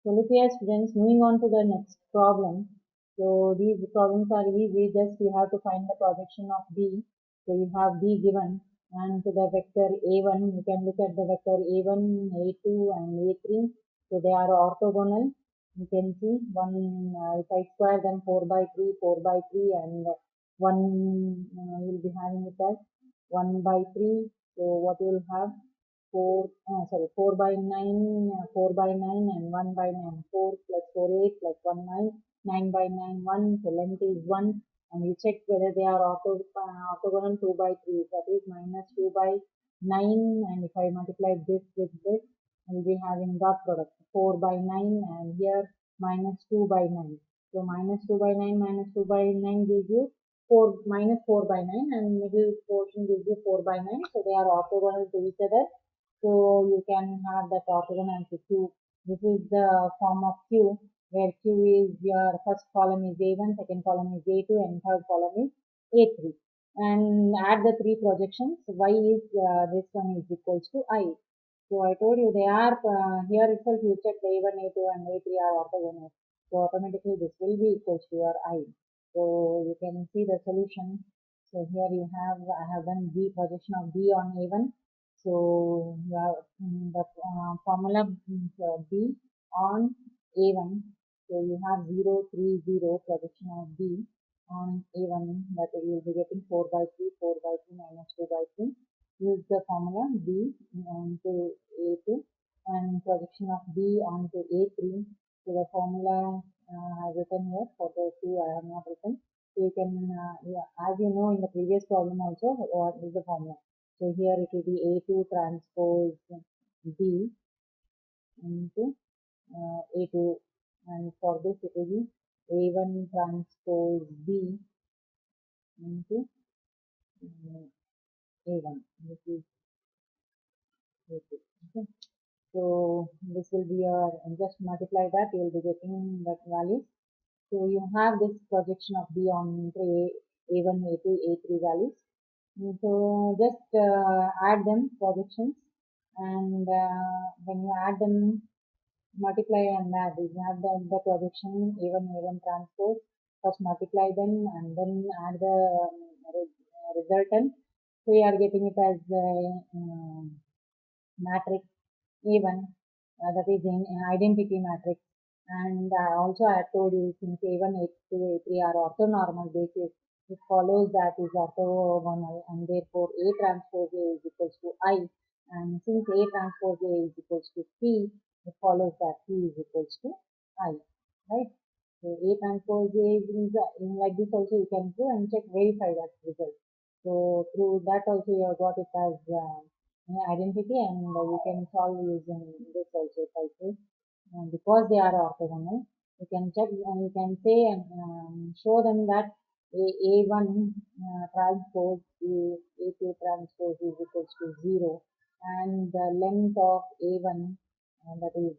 So look here students, moving on to the next problem. So these problems are easy, just you have to find the projection of B. So you have B given and to the vector A1, you can look at the vector A1, A2 and A3. So they are orthogonal. You can see one, if I square them 4 by 3, 4 by 3 and one will be having it as 1 by 3. So what you will have 4 by 9, 4 by 9 and 1 by 9, 4 plus 4 8 plus 1 9, 9 by 9 1, so length is 1 and you check whether they are orthogonal 2 by 3, that is minus 2 by 9, and if I multiply this with this, I will be having dot product 4 by 9 and here minus 2 by 9. So minus 2 by 9 minus 2 by 9 gives you 4 minus 4 by 9 and middle portion gives you 4 by 9. So they are orthogonal to each other. So you can have that orthogonality Q. This is the form of Q, where Q is your first column is A1, second column is A2, and third column is A3. And add the three projections. Y is this one is equals to I. So I told you they are here itself. You check the A1, A2, and A3 are orthogonal. So automatically this will be equals to your I. So you can see the solution. So here you have I have done B projection of B on A1. So you have the formula B on A1. So you have 0, 3, 0 projection of B on A1, that you will be getting 4 by 3, 4 by 3 minus 2 by 3. Use the formula B onto A2 and projection of B onto A3. So the formula I have written here, for the 2 I have not written. So you can, yeah, as you know in the previous problem also, what is the formula? So here it will be A2 transpose B into A2, and for this it will be A1 transpose B into A1. This is A2. Okay. So this will be your, just multiply that, you will be getting that values. So you have this projection of B on A1, A2, A3 values. So just add them projections, and when you add them, multiply and add. You have the projection A1, A1 transpose. First multiply them and then add the resultant. So you are getting it as matrix A1, that is in identity matrix. And also I have told you, since A1, A2, A3 are orthonormal basis, it follows that is orthogonal, and therefore A transpose A is equals to I. And since A transpose A is equals to P, it follows that P is equals to I. Right? So A transpose A is like this also you can do and check, verify that result. So through that also you have got it as identity, and you can solve using this also if I say, because they are orthogonal. You can check and you can say and show them that A1 transpose A2 transpose is equals to 0, and the length of A1, that is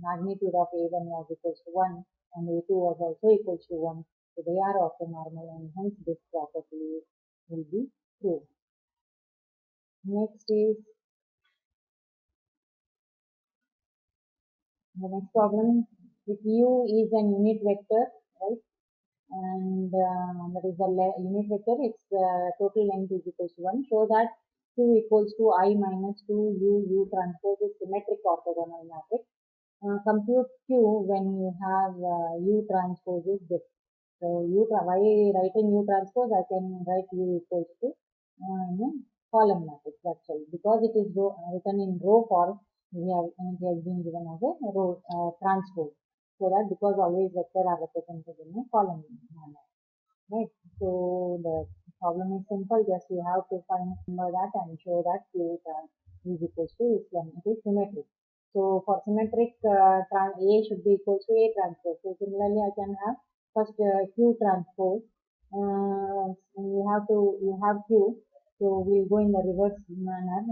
magnitude of A1 was equals to 1 and A2 was also equals to 1. So they are orthonormal, and hence this property will be true. Next is the next problem. If U is an unit vector, right, and that is the unit vector, its total length is equals to 1. Show that Q equals to I minus 2 U transpose is symmetric orthogonal matrix. Compute Q when you have U transpose is this. So by writing U transpose, I can write U equals to in a column matrix, that's all. Because it is written in row form, it has been given as a row transpose. So that, because always vector are represented in a column manner, right? So the problem is simple, just you have to find that and show that Q is equals to this one. It is symmetric. So for symmetric, A should be equals to A transpose. So similarly, I can have first Q transpose. You have Q. So we'll go in the reverse manner.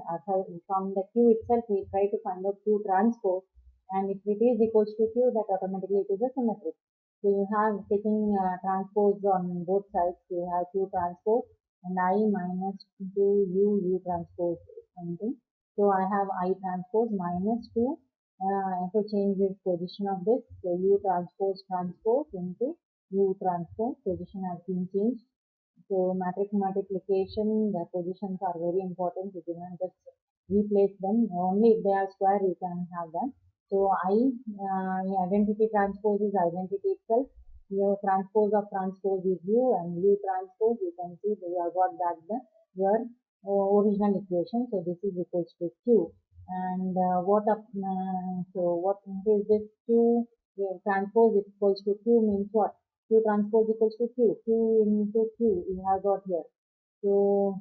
From the Q itself, we try to find out Q transpose, and if it is equals to Q, that automatically it is a symmetric. So you have taking transpose on both sides. You have Q transpose and I minus 2 U transpose something. So I have I transpose minus 2 I have to change this position of this. So U transpose into U transpose position has been changed. So matrix multiplication, the positions are very important. You cannot just replace them. Only if they are square you can have them. So identity transpose is identity itself. Your transpose of transpose is U, and U transpose, you can see that you have got back your original equation. So this is equals to Q. And what is this Q? Transpose equals to Q means what? Q transpose equals to Q. Q into Q you have got here. So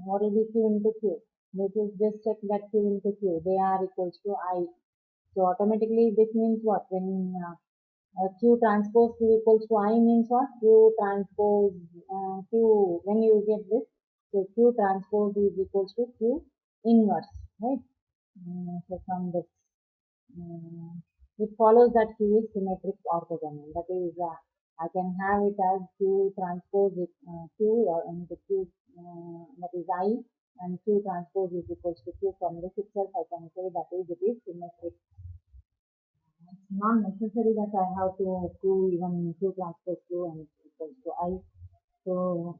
what will be Q into Q? This is just check that Q into Q. They are equals to I. So automatically this means what? When Q transpose Q equals to I means what? Q transpose Q, when you get this, so Q transpose is equals to Q inverse, right? So from this, it follows that Q is symmetric orthogonal. That is, I can have it as Q transpose with Q and the Q, that is I, and Q transpose is equals to Q. From this itself, I can say that is it is symmetric. It's not necessary that I have to prove even Q transpose Q and equals to I. So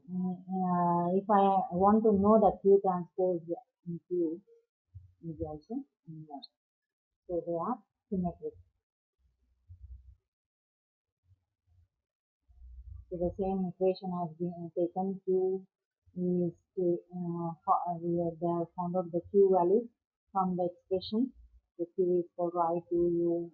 if I want to know that Q transpose in Q is also inverse. So they are symmetric. So the same equation has been taken. Q is we have found out the Q values from the expression. The Q is for I, 2, U,